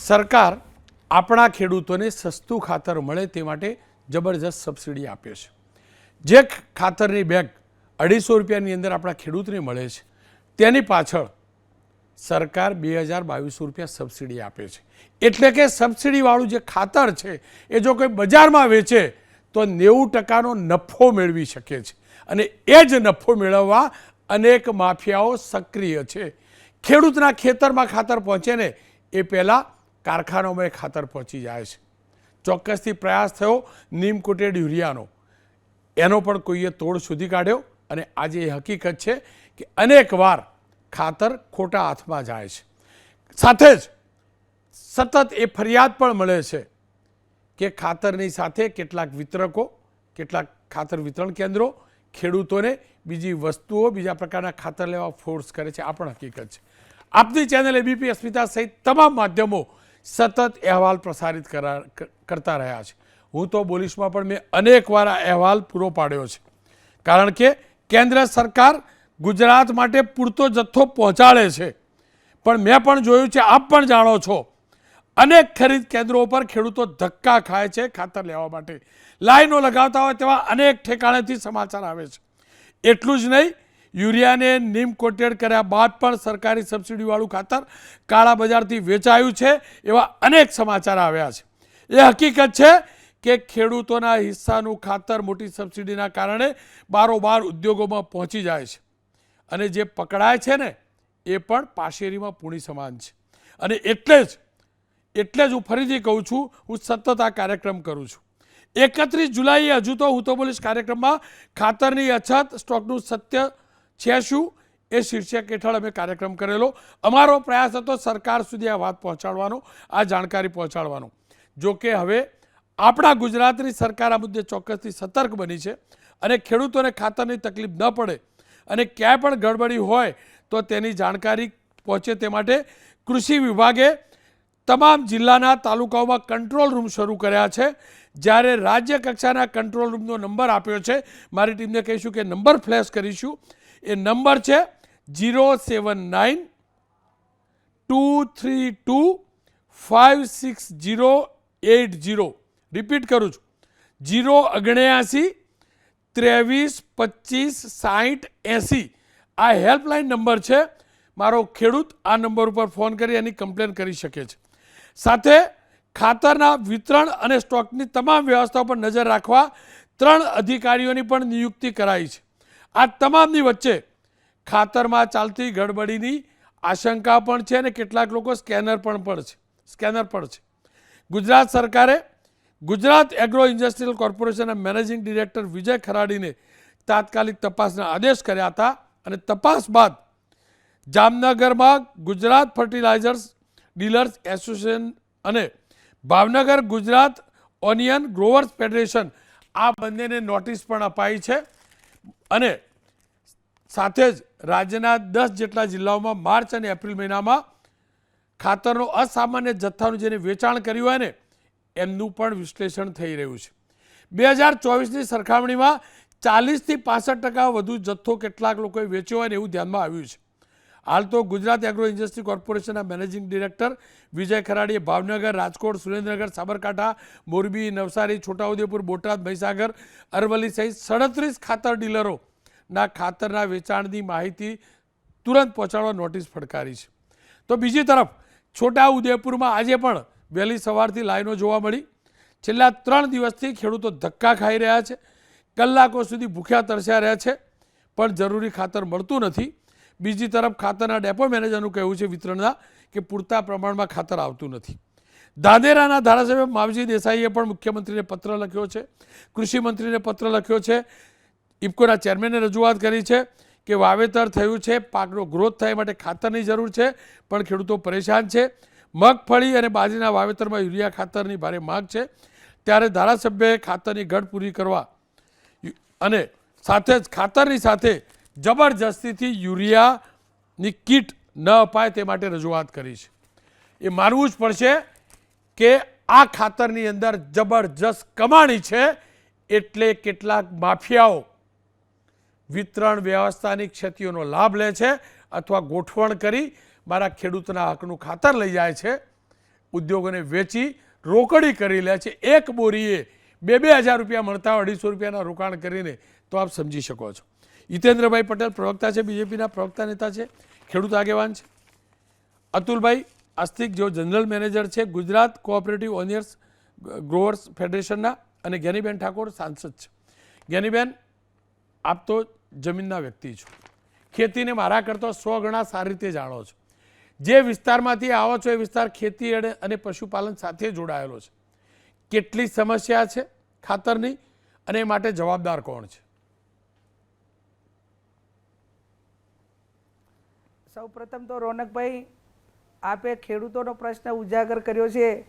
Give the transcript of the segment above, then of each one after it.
સરકાર આપણા ખેડૂતોને સસ્તું ખાતર મળે તે માટે જબરજસ્ત સબસિડી આપે છે. જે ખાતરની બેગ 250 રૂપિયાની અંદર આપણા ખેડૂતને મળે છે તેની પાછળ સરકાર 2200 રૂપિયા સબસિડી આપે છે. એટલે કે સબસિડીવાળું જે ખાતર છે એ જો કોઈ બજારમાં વેચે તો 90%નો નફો મેળવી શકે છે. અને એ જ નફો મેળવવા અનેક માફિયાઓ સક્રિય છે. ખેડૂતના ખેતરમાં ખાતર પહોંચે ને એ પહેલાં કારખાનામાં ખાતર પહોંચી જાય છે. ચોક્કસથી પ્રયાસ થયો નીમ કોટેડ યુરિયાનો, એનો પણ કોઈએ તોડ શોધી કાઢ્યો અને આજે એ હકીકત છે કે અનેક વાર ખાતર ખોટા હાથમાં જાય છે. સાથે જ સતત એ ફરિયાદ પણ મળે છે કે ખાતરની સાથે કેટલાક વિતરકો, કેટલાક ખાતર વિતરણ કેન્દ્રો ખેડૂતોને બીજી વસ્તુઓ, બીજા પ્રકારના ખાતર લેવા ફોર્સ કરે છે. આ પણ હકીકત છે. આપની ચેનલ એબીપી અસ્મિતા સહિત તમામ માધ્યમો સતત અહેવાલ પ્રસારિત કરતા રહ્યા છે. હું તો બોલીશમાં પણ મેં અનેક વાર આ અહેવાલ પૂરો પાડ્યો છે. કારણ કે કેન્દ્ર સરકાર ગુજરાત માટે પૂરતો જથ્થો પહોંચાડે છે, પણ મેં પણ જોયું છે, આપ પણ જાણો છો, અનેક ખરીદ કેન્દ્રો પર ખેડૂતો ધક્કા ખાય છે ખાતર લેવા માટે. લાઈનો લગાવતા હોય તેવા અનેક ઠેકાણેથી સમાચાર આવે છે. એટલું જ નહીં, યુરિયાને નીમ કોટેડ કર્યા બાદ પણ સરકારી સબસિડીવાળું ખાતર કાળા બજારથી વેચાયું છે એવા અનેક સમાચાર આવ્યા છે. એ હકીકત છે કે ખેડૂતોના હિસ્સાનું ખાતર મોટી સબસિડીના કારણે બારોબાર ઉદ્યોગોમાં પહોંચી જાય છે. અને જે પકડાય છે ને એ પણ પાશેરીમાં પૂણી સમાન છે. અને એટલે જ હું ફરીથી કહું છું, હું સતત આ કાર્યક્રમ કરું છું. 31 જુલાઈએ હજુ તો હું તો બોલીશ કાર્યક્રમમાં ખાતરની અછત, સ્ટોકનું સત્ય છે શું, એ શીર્ષક હેઠળ અમે કાર્યક્રમ કરેલો. અમારો પ્રયાસ હતો સરકાર સુધી આ વાત પહોંચાડવાનો, આ જાણકારી પહોંચાડવાનો. જો કે હવે આપણા ગુજરાતની સરકાર આ મુદ્દે ચોક્કસથી સતર્ક બની છે અને ખેડૂતોને ખાતરની તકલીફ ન પડે અને ક્યાંય પણ ગડબડી હોય તો તેની જાણકારી પહોંચે તે માટે કૃષિ વિભાગે તમામ જિલ્લાના તાલુકાઓમાં કંટ્રોલ રૂમ શરૂ કર્યા છે. જ્યારે રાજ્ય કક્ષાના કંટ્રોલ રૂમનો નંબર આપ્યો છે, મારી ટીમને કહીશું કે નંબર ફ્લેશ કરીશું. એ નંબર છે 079-232-56080. રિપીટ કરું છું, 079-23-25-60-80. આ હેલ્પલાઇન નંબર છે. મારો ખેડૂત આ નંબર ઉપર ફોન કરી એની કમ્પ્લેન કરી શકે છે. સાથે ખાતરના વિતરણ અને સ્ટોકની તમામ વ્યવસ્થા પર નજર રાખવા 3 અધિકારીઓની પણ નિયુક્તિ કરાઈ છે. આ તમામની વચ્ચે ખાતરમાં ચાલતી ગડબડીની આશંકા પણ છે અને કેટલાક લોકો સ્કેનર પણ છે. ગુજરાત સરકારે ગુજરાત એગ્રો ઇન્ડસ્ટ્રીયલ કોર્પોરેશનના મેનેજિંગ ડિરેક્ટર વિજય ખરાડીને તાત્કાલિક તપાસના આદેશ કર્યા હતા. અને તપાસ બાદ જામનગરમાં ગુજરાત ફર્ટિલાઇઝર્સ ડીલર્સ એસોસિએશન અને Bhavnagar Gujarat onion growers federation, આ બંનેને નોટિસ પણ અપાઈ છે. અને સાથે જ રાજ્યના 10 જેટલા જિલ્લાઓમાં માર્ચ અને એપ્રિલ મહિનામાં ખાતરનો અસામાન્ય જથ્થાનું જેને વેચાણ કર્યું હોય ને એમનું પણ વિશ્લેષણ થઈ રહ્યું છે. 2024ની સરખામણીમાં 40થી 65% વધુ જથ્થો કેટલાક લોકોએ વેચ્યો હોય ને એવું ધ્યાનમાં આવ્યું છે. હાલ તો ગુજરાત એગ્રો ઇન્ડસ્ટ્રી કોર્પોરેશનના મેનેજિંગ ડિરેક્ટર વિજય ખરાડીએ ભાવનગર, રાજકોટ, સુરેન્દ્રનગર, સાબરકાંઠા, મોરબી, નવસારી, છોટાઉદેપુર, બોટાદ, મહીસાગર, અરવલ્લી સહિત 37 ખાતર ડીલરોના ખાતરના વેચાણની માહિતી તુરંત પહોંચાડવા નોટિસ ફટકારી છે. તો બીજી તરફ છોટાઉદેપુરમાં આજે પણ વહેલી સવારથી લાઈનો જોવા મળી. છેલ્લા 3 દિવસથી ખેડૂતો ધક્કા ખાઈ રહ્યા છે, કલાકો સુધી ભૂખ્યા તરસ્યા રહ્યા છે, પણ જરૂરી ખાતર મળતું નથી. બીજી તરફ ખાતરના ડેપો મેનેજરનું કહેવું છે વિતરણના કે પૂરતા પ્રમાણમાં ખાતર આવતું નથી. ધાનેરાના ધારાસભ્ય માવજી દેસાઈએ પણ મુખ્યમંત્રીને પત્ર લખ્યો છે, કૃષિમંત્રીને પત્ર લખ્યો છે, ઇફકોના ચેરમેનને રજૂઆત કરી છે કે વાવેતર થયું છે, પાકનો ગ્રોથ થાય માટે ખાતરની જરૂર છે, પણ ખેડૂતો પરેશાન છે. મગફળી અને બાજરીના વાવેતરમાં યુરિયા ખાતરની ભારે માંગ છે. ત્યારે ધારાસભ્યએ ખાતરની ઘટ પૂરી કરવા અને સાથે જ ખાતરની સાથે જબરજસ્તીથી યુરિયાની કીટ ન અપાય તે માટે રજૂઆત કરી છે. એ માનવું જ પડશે કે આ ખાતરની અંદર જબરજસ્ત કમાણી છે. એટલે કેટલાક માફિયાઓ વિતરણ વ્યવસ્થાની ક્ષતિઓનો લાભ લે છે અથવા ગોઠવણ કરી મારા ખેડૂતના હકનું ખાતર લઈ જાય છે. ઉદ્યોગોને વેચી રોકડી કરી લે છે. એક બોરીએ 2,000 રૂપિયા મળતા હોય 250 રૂપિયાના રોકાણ કરીને, તો આપ સમજી શકો છો. હિતેન્દ્રભાઈ પટેલ પ્રવક્તા છે, બીજેપીના પ્રવક્તા નેતા છે, ખેડૂત આગેવાન છે. અતુલભાઈ આસ્તિક જેઓ જનરલ મેનેજર છે ગુજરાત કોઓપરેટિવ ઓનિયર્સ ગ્રોવર્સ ફેડરેશનના, અને જ્ઞાનીબેન ઠાકોર સાંસદ છે. જ્ઞાનીબેન, આપ તો જમીનના વ્યક્તિ છો, ખેતીને મારા કરતાં 100 ગણા સારી રીતે જાણો છો. જે વિસ્તારમાંથી આવો છો એ વિસ્તાર ખેતી અને પશુપાલન સાથે જોડાયેલો છે. કેટલી સમસ્યા છે ખાતરની, અને એ માટે જવાબદાર કોણ છે? સૌપ્રથમ તો રોનકભાઈ, આપે ખેડૂતોનો પ્રશ્ન ઉજાગર કર્યો છે,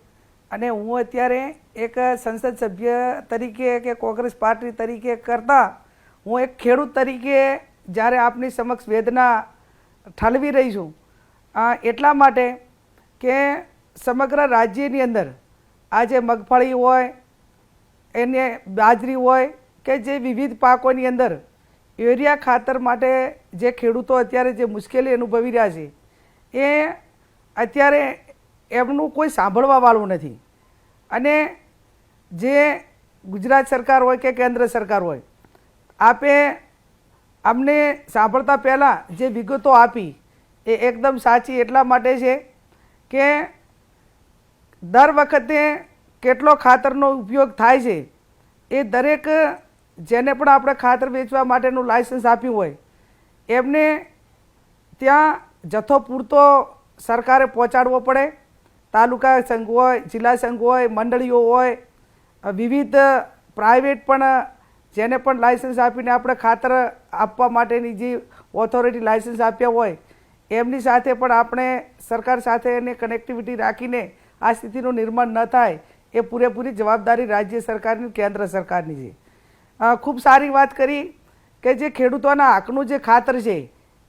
અને હું અત્યારે એક સંસદ સભ્ય તરીકે કે કોંગ્રેસ પાર્ટી તરીકે કરતાં હું એક ખેડૂત તરીકે જ્યારે આપની સમક્ષ વેદના ઠાલવી રહી છું, એટલા માટે કે સમગ્ર રાજ્યની અંદર આજે મગફળી હોય, એને બાજરી હોય કે જે વિવિધ પાકોની અંદર યુરિયા ખાતર માટે જે ખેડૂતો અત્યારે જે મુશ્કેલી અનુભવી રહ્યા છે, એ અત્યારે એમનું કોઈ સાંભળવા વાળું નથી. અને જે ગુજરાત સરકાર હોય કે કેન્દ્ર સરકાર હોય, આપે અમને સાંભળતા પહેલાં જે વિગતો આપી એ એકદમ સાચી એટલા માટે છે કે દર વખતે કેટલો ખાતરનો ઉપયોગ થાય છે, એ દરેક જેને પણ આપણે ખાતર વેચવા માટેનું લાયસન્સ આપ્યું હોય એમને ત્યાં જથ્થો પૂરતો સરકારે પહોંચાડવો પડે. તાલુકા સંઘ હોય, જિલ્લા સંઘ હોય, મંડળીઓ હોય, વિવિધ પ્રાઇવેટ પણ જેને પણ લાયસન્સ આપીને આપણે ખાતર આપવા માટેની જે ઓથોરિટી લાયસન્સ આપ્યા હોય એમની સાથે પણ આપણે સરકાર સાથે એને કનેક્ટિવિટી રાખીને આ સ્થિતિનું નિર્માણ ન થાય એ પૂરેપૂરી જવાબદારી રાજ્ય સરકારની, કેન્દ્ર સરકારની છે. ખૂબ સારી વાત કરી કે જે ખેડૂતોના હકનું જે ખાતર છે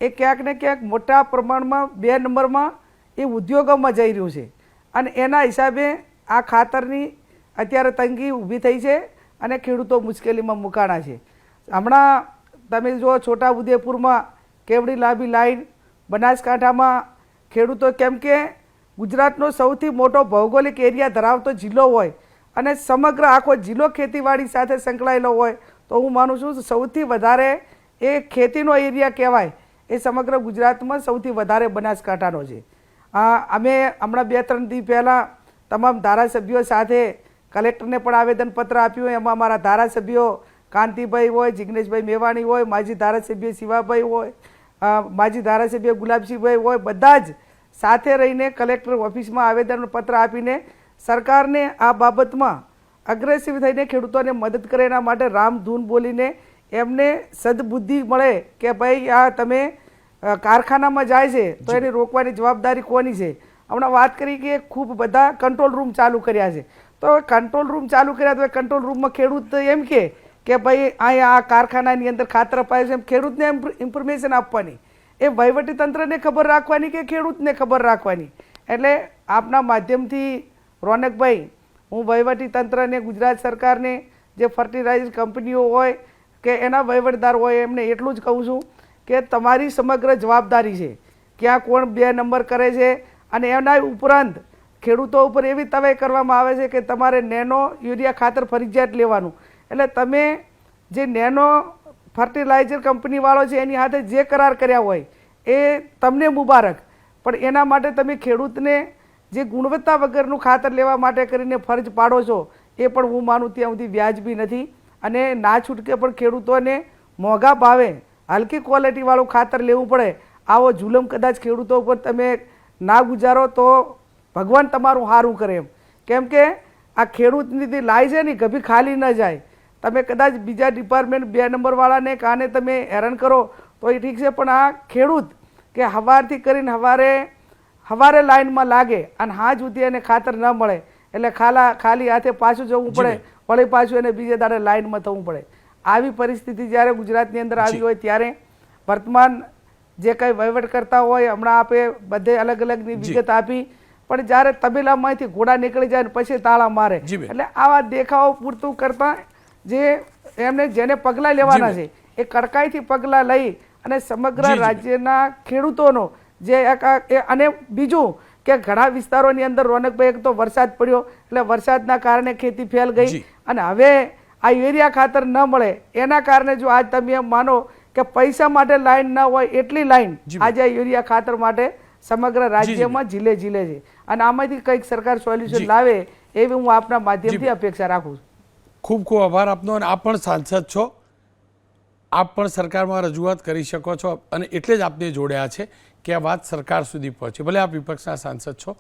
એ ક્યાંક ને ક્યાંક મોટા પ્રમાણમાં 2 નંબરમાં એ ઉદ્યોગોમાં જઈ રહ્યું છે, અને એના હિસાબે આ ખાતરની અત્યારે તંગી ઊભી થઈ છે અને ખેડૂતો મુશ્કેલીમાં મુકાણા છે. હમણાં તમે જો છોટા ઉદેપુરમાં કેવડી લાંબી લાઈન, બનાસકાંઠામાં ખેડૂતો, કેમ કે ગુજરાતનો સૌથી મોટો ભૌગોલિક એરિયા ધરાવતો જિલ્લો હોય અને સમગ્ર આખો જિલ્લો ખેતીવાડી સાથે સંકળાયેલો હોય, તો હું માનું છું સૌથી વધારે એ ખેતીનો એરિયા કહેવાય એ સમગ્ર ગુજરાતમાં સૌથી વધારે બનાસકાંઠાનો છે. અમે હમણાં 2-3 દિવસ પહેલાં તમામ ધારાસભ્યો સાથે કલેક્ટરને પણ આવેદનપત્ર આપ્યું. એમાં અમારા ધારાસભ્યો કાંતિભાઈ હોય, જિગ્નેશભાઈ મેવાણી હોય, માજી ધારાસભ્ય શિવાભાઈ હોય, માજી ધારાસભ્ય ગુલાબસિંહભાઈ હોય, બધા જ સાથે રહીને કલેક્ટર ઓફિસમાં આવેદનપત્ર આપીને સરકારને આ બાબતમાં અગ્રેસિવ થઈને ખેડૂતોને મદદ કરે એના માટે રામધૂન બોલીને એમને સદબુદ્ધિ મળે કે ભાઈ આ તમે કારખાનામાં જાય છે તો એને રોકવાની જવાબદારી કોની છે. હમણાં વાત કરી કે ખૂબ બધા કંટ્રોલ રૂમ ચાલુ કર્યા છે, તો કંટ્રોલ રૂમ ચાલુ કર્યા તો કંટ્રોલ રૂમમાં ખેડૂત એમ કે ભાઈ અહીંયા આ કારખાનાની અંદર ખાતર અપાય છે, એમ ખેડૂતને ઇન્ફોર્મેશન આપવાની, એ વહીવટીતંત્રને ખબર રાખવાની કે ખેડૂતને ખબર રાખવાની. એટલે આપના માધ્યમથી રોનકભાઈ, હું વહીવટીતંત્રને, ગુજરાત સરકારને, જે ફર્ટિલાઇઝર કંપનીઓ હોય કે એના વહીવટદાર હોય એમને એટલું જ કહું છું કે તમારી સમગ્ર જવાબદારી છે ક્યાં કોણ 2 નંબર કરે છે, અને એના ઉપરાંત ખેડૂતો ઉપર એવી તવાઈ કરવામાં આવે છે કે તમારે નેનો યુરિયા ખાતર ફરજિયાત લેવાનું. એટલે તમે જે નેનો ફર્ટિલાઇઝર કંપનીવાળો છે એની સાથે જે કરાર કર્યા હોય એ તમને મુબારક, પણ એના માટે તમે ખેડૂતને જે ગુણવત્તા વગરનું ખાતર લેવા માટે કરીને ફરજ પાડો છો એ પણ હું માનું ત્યાં સુધી વ્યાજબી નથી. અને ના છૂટકે પણ ખેડૂતોને મોંઘા ભાવે હલકી ક્વોલિટીવાળું ખાતર લેવું પડે, આવો જુલમ કદાચ ખેડૂતો ઉપર તમે ના ગુજારો તો ભગવાન તમારું સારું કરે એમ. કેમ કે આ ખેડૂતની લાઈ છે ને કભી ખાલી ન જાય. તમે કદાચ બીજા ડિપાર્ટમેન્ટ 2 નંબરવાળાને કાને તમે હેરાન કરો તો એ ઠીક છે, પણ આ ખેડૂત કે સવારથી કરીને સવારે લાઈનમાં લાગે અને હાજ સુધી એને ખાતર ન મળે એટલે ખાલી હાથે પાછું જવું પડે, વળી પાછું એને બીજે દાડે લાઈનમાં થવું પડે. આવી પરિસ્થિતિ જ્યારે ગુજરાતની અંદર આવી હોય ત્યારે વર્તમાન જે કંઈ વહીવટ કરતા હોય, હમણાં આપે બધે અલગ અલગની વિગત આપી, પણ જ્યારે તબેલામાંથી ઘોડા નીકળી જાય પછી તાળા મારે, એટલે આવા દેખાવો પૂરતું કરતા જેને પગલાં લેવાના છે એ કડકાઈથી પગલાં લઈ અને સમગ્ર રાજ્યના ખેડૂતોનો જે અને બીજું કે ઘણા વિસ્તારોની અંદર રોનકભાઈ એક તો વરસાદ પડ્યો એટલે વરસાદના કારણે ખેતી ફેલ ગઈ જી. અને હવે આ યુરિયા ખાતર ન મળે એના કારણે જો આજ તમે એમ માનો કે પૈસા માટે લાઈન ન હોય એટલી લાઈન જી. આજે આ યુરિયા ખાતર માટે સમગ્ર રાજ્યમાં ઝીલે ઝીલે છે અને આમાંથી કંઈક સરકાર સોલ્યુશન જી. લાવે એવી હું આપના માધ્યમથી અપેક્ષા રાખું છું. ખૂબ ખૂબ આભાર આપનો. અને આપ પણ સાંસદ છો, આપ પણ સરકારમાં રજૂઆત કરી શકો છો અને એટલે જ આપને જોડ્યા છે કે આ વાત સરકાર સુધી પહોંચે. ભલે આપ વિપક્ષના સાંસદ છો,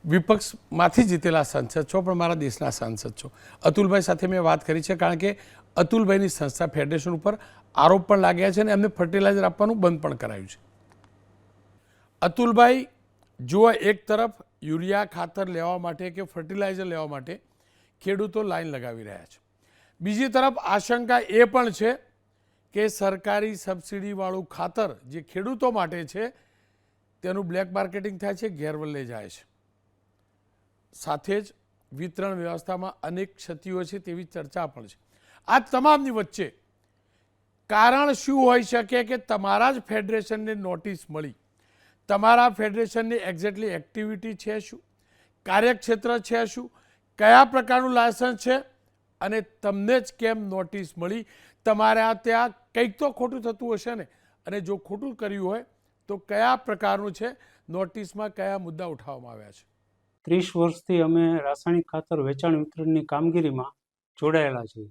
વિપક્ષમાંથી જીતેલા સાંસદ છો, પણ મારા દેશના સાંસદ છો. અતુલભાઈ સાથે મેં વાત કરી છે કારણ કે અતુલભાઈની સંસ્થા ફેડરેશન ઉપર આરોપ પણ લાગ્યા છે અને એમને ફર્ટિલાઇઝર આપવાનું બંધ પણ કરાયું છે. અતુલભાઈ જુઓ, એક તરફ યુરિયા ખાતર લેવા માટે કે ફર્ટિલાઇઝર લેવા માટે ખેડૂતો લાઈન લગાવી રહ્યા છે, બીજી તરફ આશંકા એ પણ છે કે સરકારી સબસિડીવાળું ખાતર જે ખેડૂતો માટે છે તેનું બ્લેક માર્કેટિંગ થાય છે, ગેરવલ્લે જાય છે. સાથે જ વિતરણ વ્યવસ્થામાં અનેક ક્ષતિઓ છે તેવી ચર્ચા પણ છે. આ તમામની વચ્ચે કારણ શું હોઈ શકે કે તમારા જ ફેડરેશનને નોટિસ મળી, તમારા ફેડરેશનની એક્ઝેક્ટલી એક્ટિવિટી છે શું, કાર્યક્ષેત્ર છે શું, કયા પ્રકારનું લાયસન્સ છે અને તમને જ કેમ નોટિસ મળી? તમારે ત્યાં કંઈક તો ખોટું થતું હશે ને, અને જો ખોટું કર્યું હોય તો કયા પ્રકારનું છે, નોટિસમાં કયા મુદ્દા ઉઠાવવામાં આવ્યા છે? 30 વર્ષથી અમે રાસાયણિક ખાતર વેચાણ વિતરણની કામગીરીમાં જોડાયેલા છીએ.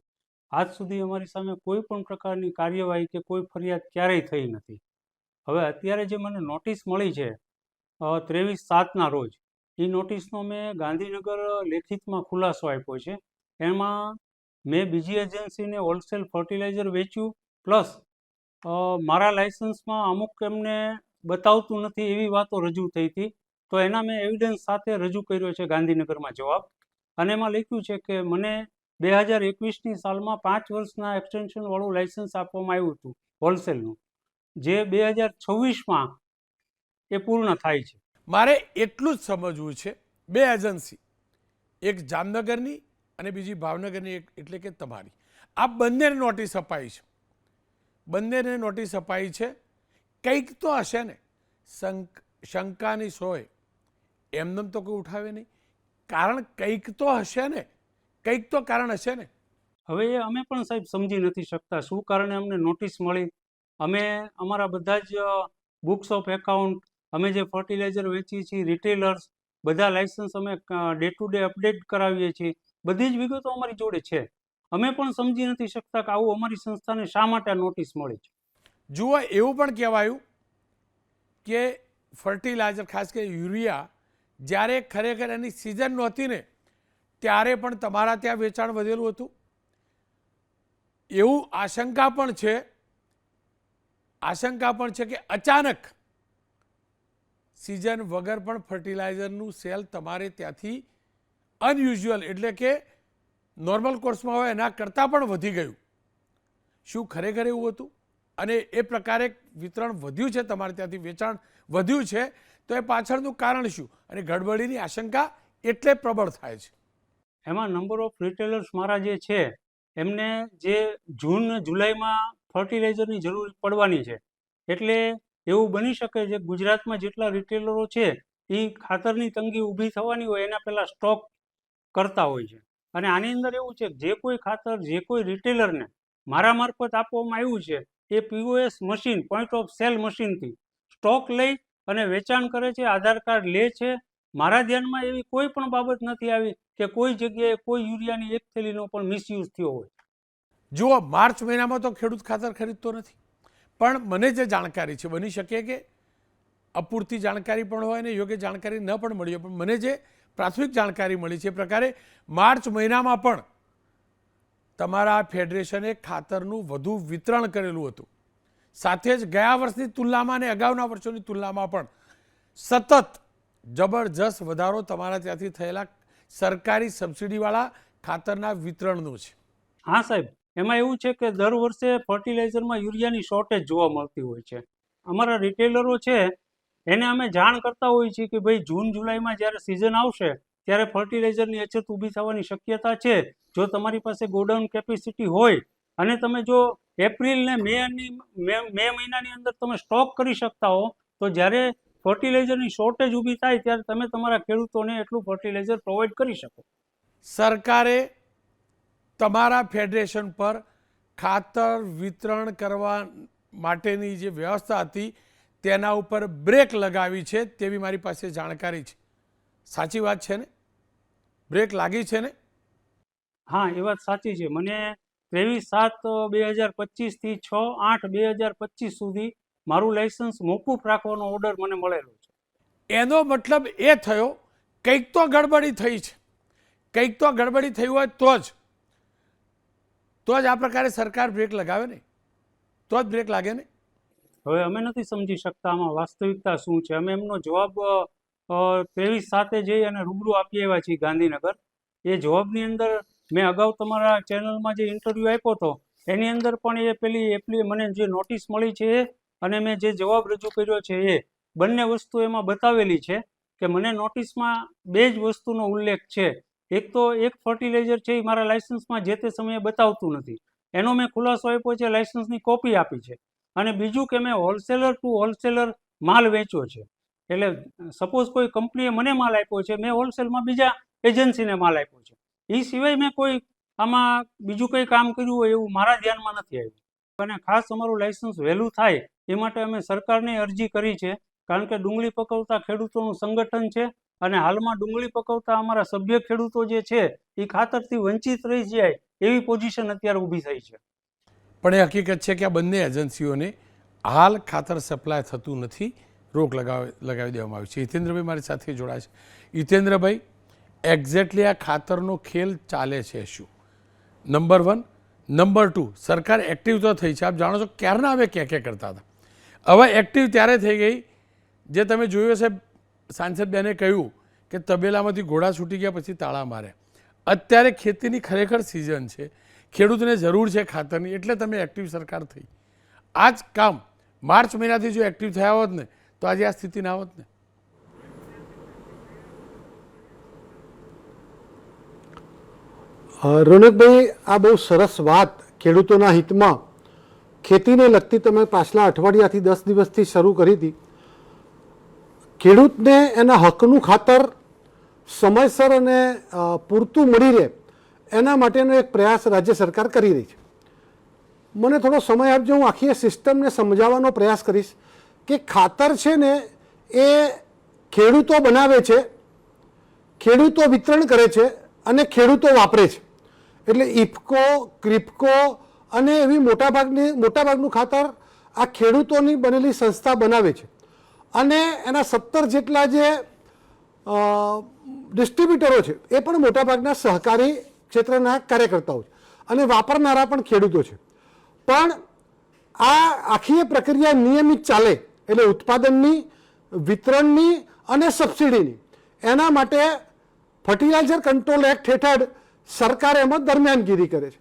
આજ સુધી અમારી સામે કોઈ પણ પ્રકારની કાર્યવાહી કે કોઈ ફરિયાદ ક્યારેય થઈ નથી. હવે અત્યારે જે મને નોટિસ મળી છે 23/7ના રોજ, એ નોટિસનો મેં ગાંધીનગર લેખિતમાં ખુલાસો આપ્યો છે. એમાં મેં બીજી એજન્સીને હોલસેલ ફર્ટિલાઇઝર વેચ્યું, પ્લસ મારા લાઇસન્સમાં અમુક એમને બતાવતું નથી એવી વાતો રજૂ થઈ હતી. તો એના મેં એવિડન્સ સાથે રજૂ કર્યો છે ગાંધીનગરમાં જવાબ, અને એમાં લખ્યું છે કે મને 2021ની સાલમાં 5 વર્ષના એક્સટેન્શનવાળું લાઇસન્સ આપવામાં આવ્યું હતું હોલસેલનું, જે 2026માં એ પૂર્ણ થાય છે. મારે એટલું જ સમજવું છે, બે એજન્સી, એક જામનગરની અને બીજી ભાવનગરની, એટલે કે તમારી, આ બંનેને નોટિસ અપાઈ છે. બંનેને નોટિસ અપાઈ છે, કંઈક તો હશે ને, શંકાની સોય એમનેમ તો કોઈ ઉઠાવે નહીં, કારણ કંઈક તો હશે ને, કંઈક તો કારણ હશે ને. હવે એ અમે પણ સાહેબ સમજી નથી શકતા શું કારણે અમને નોટિસ મળી. અમે અમારા બધા જ બુક્સ ઓફ એકાઉન્ટ, અમે જે ફર્ટિલાઇઝર વેચીએ છીએ, રિટેલર્સ, બધા લાઇસન્સ અમે ડે ટુ ડે અપડેટ કરાવીએ છીએ, બધી જ વિગતો અમારી જોડે છે. અમે પણ સમજી નથી શકતા કે આવું અમારી સંસ્થાને શા માટે નોટિસ મળી છે. જુઓ, એવું પણ કહેવાયું કે ફર્ટિલાઇઝર, ખાસ કરીને યુરિયા, જ્યારે ખરેખર એની સિઝન નહોતી ને ત્યારે પણ તમારા ત્યાં વેચાણ વધેલું હતું. એવું આશંકા પણ છે કે અચાનક સિઝન વગર પણ ફર્ટિલાઇઝરનું સેલ તમારે ત્યાંથી અનયુઝ્યુઅલ, એટલે કે નોર્મલ કોર્સમાં હોય એના કરતાં પણ વધી ગયું. શું ખરેખર એવું હતું? અને એ પ્રકારે વિતરણ વધ્યું છે, તમારે ત્યાંથી વેચાણ વધ્યું છે, તો એ પાછળનું કારણ શું? અને ગડબડીની આશંકા એટલે પ્રબળ થાય છે. એમાં નંબર ઓફ રિટેલર્સ મારા જે છે એમને જે જૂન જુલાઈમાં ફર્ટિલાઇઝરની જરૂર પડવાની છે, એટલે એવું બની શકે છે ગુજરાતમાં જેટલા રિટેલરો છે એ ખાતરની તંગી ઊભી થવાની હોય એના પહેલાં સ્ટોક કરતા હોય છે. અને આની અંદર એવું છે કે જે કોઈ ખાતર જે કોઈ રિટેલરને મારા મારફત આપવામાં આવ્યું છે એ POS machine, point of sale મશીનથી સ્ટોક લઈ અને વેચાણ કરે છે, આધાર કાર્ડ લે છે. મારા ધ્યાનમાં એવી કોઈ પણ બાબત નથી આવી કે કોઈ જગ્યાએ કોઈ યુરિયાની એક થેલીનો પણ મિસયુઝ થયો હોય. જુઓ, માર્ચ મહિનામાં તો ખેડૂત ખાતર ખરીદતો નથી, પણ મને જે જાણકારી છે, બની શકે કે અપૂરતી જાણકારી પણ હોય ને યોગ્ય જાણકારી ન પણ મળી હોય, પણ મને જે પ્રાથમિક જાણકારી મળી છે એ પ્રકારે માર્ચ મહિનામાં પણ તમારા ફેડરેશને ખાતરનું વધુ વિતરણ કરેલું હતું. સાથે જ ગયા વર્ષની તુલનામાં અને અગાઉના વર્ષોની તુલનામાં પણ સતત જબરજસ્ત વધારો તમારા ત્યાંથી થયેલા સરકારી સબસિડીવાળા ખાતરના વિતરણનું છે. હા સાહેબ, એમાં એવું છે કે દર વર્ષે ફર્ટિલાઇઝરમાં યુરિયાની શોર્ટેજ જોવા મળતી હોય છે. અમારા રિટેલરો છે એને અમે જાણ કરતા હોઈએ છીએ કે ભાઈ જૂન જુલાઈમાં જ્યારે સિઝન આવશે ત્યારે ફર્ટિલાઇઝરની અછત ઊભી થવાની શક્યતા છે. જો તમારી પાસે ગોડાઉન કેપેસિટી હોય અને તમે જો એપ્રિલ ને મે મહિનાની અંદર તમે સ્ટોક કરી શકતા હો, તો જ્યારે ફર્ટિલાઇઝરની શોર્ટેજ ઊભી થાય ત્યારે તમે તમારા ખેડૂતોને એટલું ફર્ટિલાઇઝર પ્રોવાઈડ કરી શકો. સરકારે તમારા ફેડરેશન પર ખાતર વિતરણ કરવા માટેની જે વ્યવસ્થા હતી તેના ઉપર બ્રેક લગાવી છે તેવી મારી પાસે જાણકારી છે. સાચી વાત છે ને? બ્રેક લાગી છે ને? હા, એ વાત સાચી છે. મને 23/7/2025 થી 6/8/2025 સુધી મારું લાયસન્સ મોકૂફ રાખવાનો ઓર્ડર મને મળેલો છે. એનો મતલબ એ થયો કંઈક તો ગડબડી થઈ છે. કંઈક તો ગડબડી થઈ હોય તો જ આ પ્રકારે સરકાર બ્રેક લગાવે ને, તો જ બ્રેક લાગે ને. હવે અમે નથી સમજી શકતા આમાં વાસ્તવિકતા શું છે. અમે એમનો જવાબ 23/7 જઈ અને રૂબરૂ આપી આવ્યા છીએ ગાંધીનગર. એ જવાબની અંદર મેં અગાઉ તમારા ચેનલમાં જે ઇન્ટરવ્યૂ આપ્યો હતો એની અંદર પણ એ પેલી મને જે નોટિસ મળી છે એ અને મેં જે જવાબ રજૂ કર્યો છે એ બંને વસ્તુ એમાં બતાવેલી છે કે મને નોટિસમાં બે જ વસ્તુનો ઉલ્લેખ છે. એક તો એક ફર્ટિલાઇઝર છે એ મારા લાયસન્સમાં જે તે સમયે બતાવતું નથી, એનો મેં ખુલાસો આપ્યો છે, લાયસન્સની કોપી આપી છે. અને બીજું કે મેં હોલસેલર ટુ હોલસેલર માલ વેચ્યો છે. એટલે સપોઝ કોઈ કંપનીએ મને માલ આપ્યો છે, મેં હોલસેલમાં બીજા એજન્સીને માલ આપ્યો છે. એ સિવાય મેં કોઈ આમાં બીજું કંઈ કામ કર્યું હોય એવું મારા ધ્યાનમાં નથી આવ્યું. અને ખાસ અમારું લાયસન્સ વહેલું થાય એ માટે અમે સરકારને અરજી કરી છે, કારણ કે ડુંગળી પકવતા ખેડૂતોનું સંગઠન છે અને હાલમાં ડુંગળી પકવતા અમારા સભ્ય ખેડૂતો જે છે એ ખાતરથી વંચિત રહી જાય એવી પોઝિશન અત્યારે ઊભી થઈ છે. પણ એ હકીકત છે કે આ બંને એજન્સીઓને હાલ ખાતર સપ્લાય થતું નથી, રોક લગાવી દેવામાં આવી છે. હિતેન્દ્રભાઈ મારી સાથે જોડાય છે. હિતેન્દ્રભાઈ, એક્ઝેક્ટલી આ ખાતરનો ખેલ ચાલે છે શું? નંબર 1. નંબર 2, સરકાર એક્ટિવ તો થઈ છે, આપ જાણો છો ક્યારના હવે ક્યાં ક્યાં કરતા હતા, હવે એક્ટિવ ત્યારે થઈ ગઈ જે તમે જોયું હશે. સાંસદ બેને કહ્યું કે તબેલામાંથી ઘોડા છૂટી ગયા પછી તાળા માર્યા. અત્યારે ખેતીની ખરેખર સિઝન છે, ખેડૂતને જરૂર છે ખાતરની, એટલે તમે એક્ટિવ સરકાર થઈ. આ જ કામ માર્ચ મહિનાથી જો એક્ટિવ થયા હોત ને તો આજે આ સ્થિતિ ના હોત ને. રોનકભાઈ, આ બહુ સરસ વાત ખેડૂતોના હિતમાં ખેતીને લગતી તમે પાછલા અઠવાડિયાથી 10 દિવસથી શરૂ કરી હતી. ખેડૂતને એના હકનું ખાતર સમયસર અને પૂરતું મળી રહે એના માટેનો એક પ્રયાસ રાજ્ય સરકાર કરી રહી છે. મને થોડો સમય આપજો, હું આખી સિસ્ટમને સમજાવવાનો પ્રયાસ કરીશ કે ખાતર છે ને એ ખેડૂતો બનાવે છે, ખેડૂતો વિતરણ કરે છે અને ખેડૂતો વાપરે છે. એટલે ઇફકો, ક્રિપકો અને એવી મોટાભાગનું ખાતર આ ખેડૂતોની બનેલી સંસ્થા બનાવે છે અને એના 17 જેટલા જે ડિસ્ટ્રીબ્યુટરો છે એ પણ મોટાભાગના સહકારી ક્ષેત્રના કાર્યકર્તાઓ છે અને વાપરનારા પણ ખેડૂતો છે. પણ આ આખી પ્રક્રિયા નિયમિત ચાલે એટલે ઉત્પાદનની, વિતરણની અને સબસિડીની, એના માટે ફર્ટિલાઇઝર કંટ્રોલ એક્ટ હેઠળ સરકાર એમાં દરમિયાનગીરી કરે છે.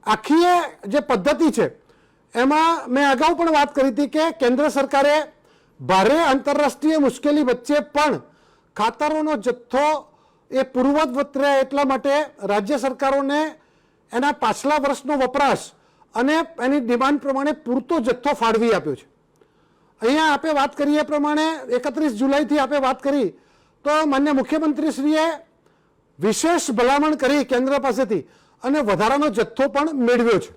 આખી જે પદ્ધતિ છે એમાં મેં અગાઉ પણ વાત કરી હતી કે કેન્દ્ર સરકારે ભારે આંતરરાષ્ટ્રીય મુશ્કેલી વચ્ચે પણ ખાતરોનો જથ્થો એ પૂર્વવત રહે એટલા માટે રાજ્ય સરકારોને એના પાછલા વર્ષનો વપરાશ અને એની ડિમાન્ડ પ્રમાણે પૂરતો જથ્થો ફાળવી આપ્યો છે. અહીંયા આપણે વાત કરીએ પ્રમાણે 31 જુલાઈથી આપણે વાત કરી તો માન્ય મુખ્યમંત્રીશ્રીએ વિશેષ ભલામણ કરી કેન્દ્ર પાસેથી અને વધારાનો જથ્થો પણ મેળવ્યો છે.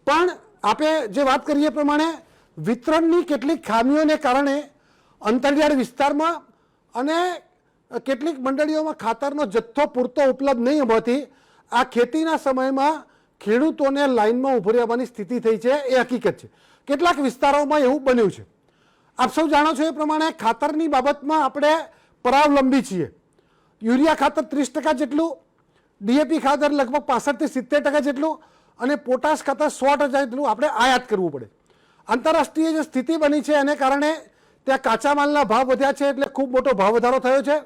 પણ આપણે જે વાત કરીએ પ્રમાણે વિતરણની કેટલીક ખામીઓને કારણે અંતરિયાળ વિસ્તારમાં અને કેટલીક મંડળીઓમાં ખાતરનો જથ્થો પૂરતો ઉપલબ્ધ નહીં હોવાથી આ ખેતીના સમયમાં ખેડૂતોને લાઇનમાં ઊભું રહેવાની સ્થિતિ થઈ છે, એ હકીકત છે. કેટલાક વિસ્તારોમાં એવું બન્યું છે. આપ સૌ જાણો છો એ પ્રમાણે ખાતરની બાબતમાં આપણે પરાવલંબી છીએ. યુરિયા ખાતર 30% જેટલું, ડીએપી ખાતર લગભગ 65 થી 70% જેટલું અને પોટાશ ખાતર 100% જેટલું આપણે આયાત કરવું પડે. આંતરરાષ્ટ્રીય જે સ્થિતિ બની છે એને કારણે ત્યાં કાચા માલના ભાવ વધ્યા છે એટલે ખૂબ મોટો ભાવ વધારો થયો છે.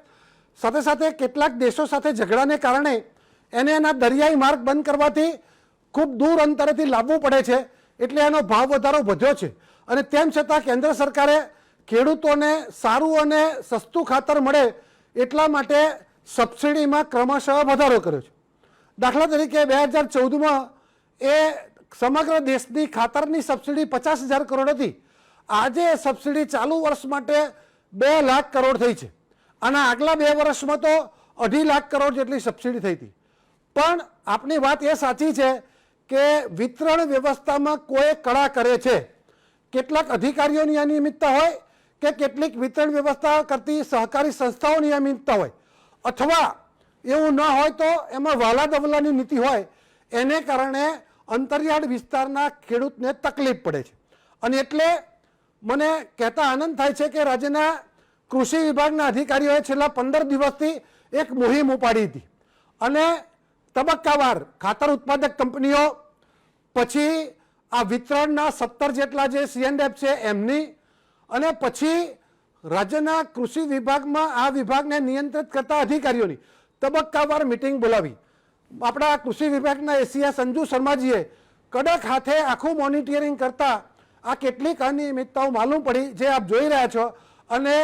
સાથે સાથે કેટલાક દેશો સાથે ઝઘડાને કારણે એને એના દરિયાઈ માર્ગ બંધ કરવાથી ખૂબ દૂર અંતરેથી લાવવું પડે છે એટલે એનો ભાવ વધારો વધ્યો છે. અને તેમ છતાં કેન્દ્ર સરકારે ખેડૂતોને સારું અને સસ્તું ખાતર મળે એટલા માટે સબસિડીમાં ક્રમશઃ વધારો કર્યો છે. દાખલા તરીકે 2014માં એ સમગ્ર દેશની ખાતરની સબસિડી 50,000 કરોડ હતી. આજે સબસિડી ચાલુ વર્ષ માટે 2 લાખ કરોડ થઈ છે. આના આગલા 2 વર્ષમાં તો 2.5 લાખ કરોડ જેટલી સબસિડી થઈ હતી. પણ આપની વાત એ સાચી છે કે વિતરણ વ્યવસ્થામાં કોઈ કળા કરે છે. કેટલાક અધિકારીઓની અનિયમિતતા હોય કે કેટલીક વિતરણ વ્યવસ્થા કરતી સહકારી સંસ્થાઓની અનિયમિતતા હોય, અથવા એવું ન હોય તો એમાં વાલા દવલાની નીતિ હોય, એને કારણે અંતરિયાળ વિસ્તારના ખેડૂતને તકલીફ પડે છે. અને એટલે મને કહેતા આનંદ થાય છે કે રાજ્યના કૃષિ વિભાગના અધિકારીઓએ છેલ્લા 15 દિવસથી એક મુહિમ ઉપાડી હતી અને તબક્કાવાર ખાતર ઉત્પાદક કંપનીઓ, પછી આ વિતરણના 17 જેટલા જે C&F છે એમની, અને પછી રાજ્યના કૃષિ વિભાગમાં આ વિભાગને નિયંત્રિત કરતા અધિકારીઓની તબક્કાવાર મિટિંગ બોલાવી. આપણા કૃષિ વિભાગના એસીએ સંજુ શર્માજીએ કડક હાથે આખું મોનિટરિંગ કરતા આ કેટલીક અનિયમિતતાઓ માલુમ પડી, જે આપ જોઈ રહ્યા છો. અને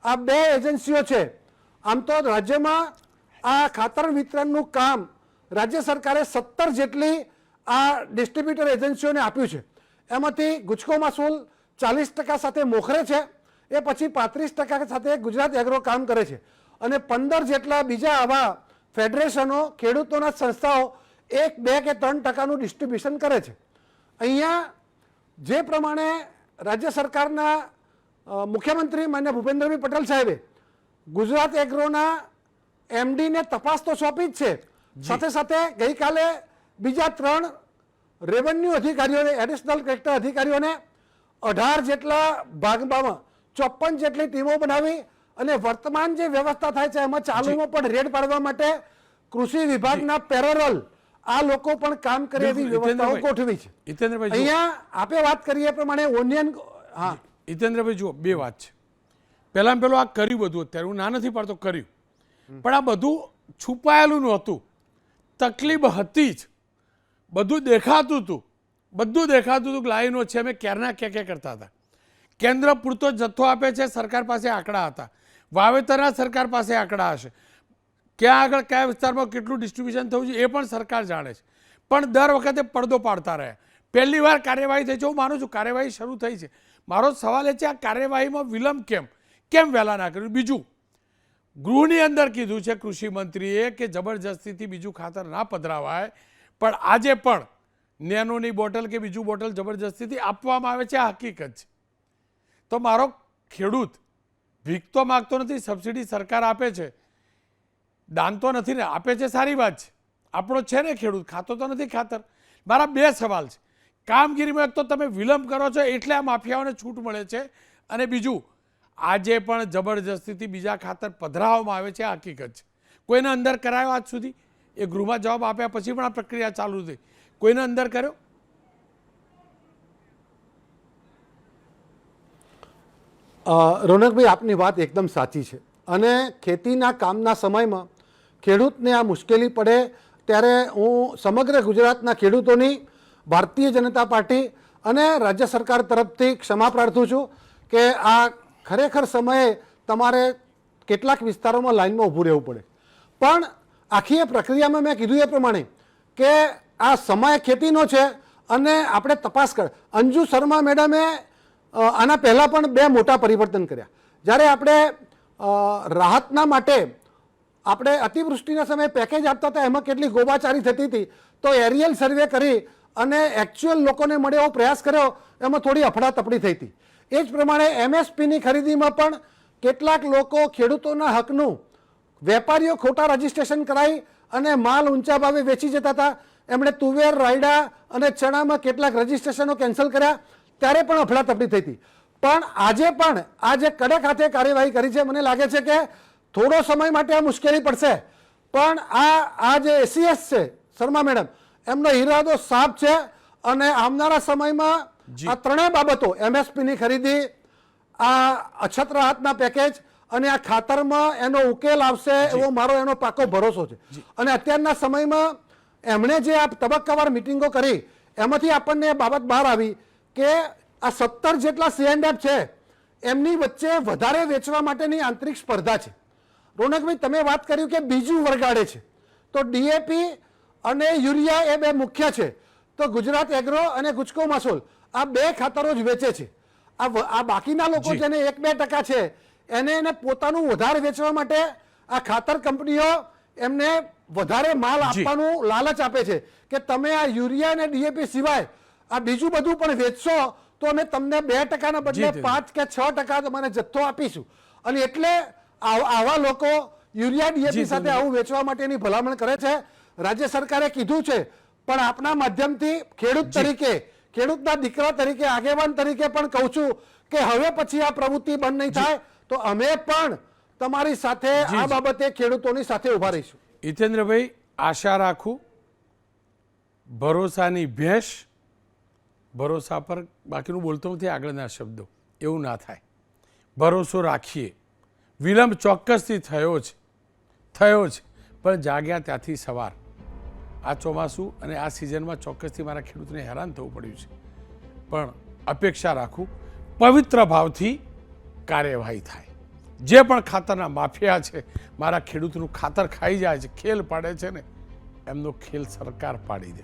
આ 2 એજન્સીઓ છે. આમ તો રાજ્યમાં આ ખાતર વિતરણનું કામ રાજ્ય સરકારે 17 જેટલી આ ડિસ્ટ્રીબ્યુટર એજન્સીઓને આપ્યું છે. એમાંથી ગુજકો માસૂલ 40% સાથે મોખરે છે, એ પછી 35% સાથે ગુજરાત એગ્રો કામ કરે છે, અને 15 જેટલા બીજા આવા ફેડરેશનો, ખેડૂતોના સંસ્થાઓ 1, 2 કે 3%નું ડિસ્ટ્રીબ્યુશન કરે છે. અહીંયા જે પ્રમાણે રાજ્ય સરકારના મુખ્યમંત્રી માન્ય ભૂપેન્દ્રભાઈ પટેલ સાહેબે ગુજરાત એગ્રોના MDને તપાસ તો સોંપી જ છે, સાથે સાથે ગઈકાલે બીજા 3 રેવન્યુ અધિકારીઓને, એડિશનલ કલેક્ટર અધિકારીઓને 18 જેટલા ભાગમાં 54 જેટલી ટીમો બનાવી અને વર્તમાન જે વ્યવસ્થા થાય છે એમાં ચાલુમાં પણ રેડ પાડવા માટે કૃષિ વિભાગના પેરોલ આ લોકો પણ કામ કરે એવી વ્યવસ્થાઓ ગોઠવી છે. હિતેન્દ્રભાઈ, અહીંયા આપે વાત કરી એ પ્રમાણે ઓનિયન, હા હિતેન્દ્રભાઈ જુઓ, 2 વાત છે. પહેલાં પેલું આ કર્યું બધું, અત્યારે હું ના નથી પાડતો, કર્યું, પણ આ બધું છુપાયેલું નહોતું. તકલીફ હતી જ, બધું દેખાતું હતું, કે લાઈનો છે. અમે ક્યારના ક્યાં કરતા હતા. કેન્દ્ર પૂરતો જથ્થો આપે છે, સરકાર પાસે આંકડા હતા, વાવેતરના સરકાર પાસે આંકડા હશે, ક્યાં આગળ કયા વિસ્તારમાં કેટલું ડિસ્ટ્રીબ્યુશન થયું છે એ પણ સરકાર જાણે છે. પણ દર વખતે પડદો પાડતા રહ્યા. પહેલી વાર કાર્યવાહી થઈ છે, હું માનું છું કાર્યવાહી શરૂ થઈ છે. મારો સવાલ એ છે, આ કાર્યવાહીમાં વિલંબ કેમ વહેલા ના કર્યું? બીજું, ગૃહની અંદર કીધું છે કૃષિ મંત્રીએ કે જબરજસ્તીથી બીજું ખાતર ના પધરાવાય, પણ આજે પણ નેનોની બોટલ કે બીજું બોટલ જબરજસ્તીથી આપવામાં આવે છે, આ હકીકત છે. તો મારો ખેડૂત ભીખ તો માગતો નથી, સબસિડી સરકાર આપે છે, દાન તો નથી ને, આપે છે, સારી વાત છે, આપણો છે ને ખેડૂત, ખાતો તો નથી ખાતર. મારા 2 સવાલ છે. કામગીરીમાં એક તો તમે વિલંબ કરો છો એટલે આ માફિયાઓને છૂટ મળે છે, અને બીજું આજે પણ જબરજસ્તીથી બીજા ખાતર પધરાવવામાં આવે છે, આ હકીકત છે. કોઈને અંદર કરાયો આજ સુધી? એ ગૃહમાં જવાબ આપ્યા પછી પણ આ પ્રક્રિયા ચાલુ થઈ, કોઈને અંદર કર્યો? રોનકભાઈ, આપની વાત એકદમ સાચી છે. અને ખેતીના કામના સમયમાં ખેડૂતને આ મુશ્કેલી પડે ત્યારે હું સમગ્ર ગુજરાતના ખેડૂતોની ભારતીય જનતા પાર્ટી અને રાજ્ય સરકાર તરફથી ક્ષમા પ્રાર્થું છું કે આ ખરેખર સમયે તમારે કેટલાક વિસ્તારોમાં લાઇનમાં ઊભું રહેવું પડે. પણ આખી એ પ્રક્રિયામાં મેં કીધું એ પ્રમાણે કે આ સમય ખેતીનો છે અને આપણે તપાસ કર. અંજુ શર્મા મેડમે આના પહેલાં પણ 2 મોટા પરિવર્તન કર્યા. જ્યારે આપણે રાહતના માટે આપણે અતિવૃષ્ટિના સમયે પેકેજ આપતા હતા, એમાં કેટલી ગોબાચારી થતી હતી, તો એરિયલ સર્વે કરી અને એકચ્યુઅલ લોકોને મળે એવો પ્રયાસ કર્યો, એમાં થોડી અફડાતફડી થઈ હતી. એ જ પ્રમાણે MSPની ખરીદીમાં પણ કેટલાક લોકો ખેડૂતોના હકનું વેપારીઓ ખોટા રજીસ્ટ્રેશન કરાવી અને માલ ઊંચા ભાવે વેચી જતા હતા. એમણે તુવેર, રાયડા અને ચણામાં કેટલાક રજીસ્ટ્રેશનો કેન્સલ કર્યા, ત્યારે પણ અફડાતફડી થઈ હતી. પણ આજે પણ આ જે કડક હાથે કાર્યવાહી કરી છે, મને લાગે છે કે થોડો સમય માટે આ મુશ્કેલી પડશે, પણ આ જે ACS છે શર્મા મેડમ, એમનો ઈરાદો સાફ છે અને આવનારા સમયમાં આ 3 બાબતો, MSPની ખરીદી, આ અછત રાહતના પેકેજ અને આ ખાતરમાં એનો ઉકેલ આવશે એવો મારો એનો પાકો ભરોસો છે. અને અત્યારના સમયમાં એમણે જે આ તબક્કાવાર મિટિંગો કરી એમાંથી આપણને એ બાબત બહાર આવી કે આ 17 જેટલા C&F છે એમની વચ્ચે વધારે વેચવા માટેની આંતરિક સ્પર્ધા છે. રોનકભાઈ, તમે વાત કર્યું કે બીજું વરગાડે છે, તો DAP અને યુરિયા એ 2 મુખ્ય છે. તો ગુજરાત એગ્રો અને ગુજકો માસોલ આ 2 ખાતરો જ વેચે છે. આ બાકીના લોકો જેને 1-2% છે એને પોતાનું વધારે વેચવા માટે આ ખાતર કંપનીઓ એમને વધારે માલ આપવાનું લાલચ આપે છે કે તમે આ યુરિયા અને ડીએપી સિવાય આ બીજું બધું પણ વેચશો તો અમે તમને 2%ના બદલે 5 કે 6% તમારે જથ્થો આપીશું. અને એટલે આવા લોકો યુરિયા ડીએપી સાથે આવું વેચવા માટેની ભલામણ કરે છે. રાજ્ય સરકારે કીધું છે, પણ આપના માધ્યમથી ખેડૂત તરીકે, ખેડૂતના દીકરા તરીકે, આગેવાન તરીકે પણ કહું છું કે હવે પછી આ પ્રવૃત્તિ બંધ નહીં થાય તો અમે પણ તમારી સાથે આ બાબતે ખેડૂતોની સાથે ઉભા રહીશું. હિતેન્દ્રભાઈ, આશા રાખું ભરોસાની ભેંસ, ભરોસા પર બાકીનું બોલતો નથી આગળના શબ્દો, એવું ના થાય. ભરોસો રાખીએ. વિલંબ ચોક્કસથી થયો છે, પણ જાગ્યા ત્યાંથી સવાર. આ ચોમાસું અને આ સિઝનમાં ચોક્કસથી મારા ખેડૂતને હેરાન થવું પડ્યું છે, પણ અપેક્ષા રાખું પવિત્ર ભાવથી કાર્યવાહી થાય. જે પણ ખાતરના માફિયા છે, મારા ખેડૂતનું ખાતર ખાઈ જાય છે, ખેલ પાડે છે ને, એમનો ખેલ સરકાર પાડી દે.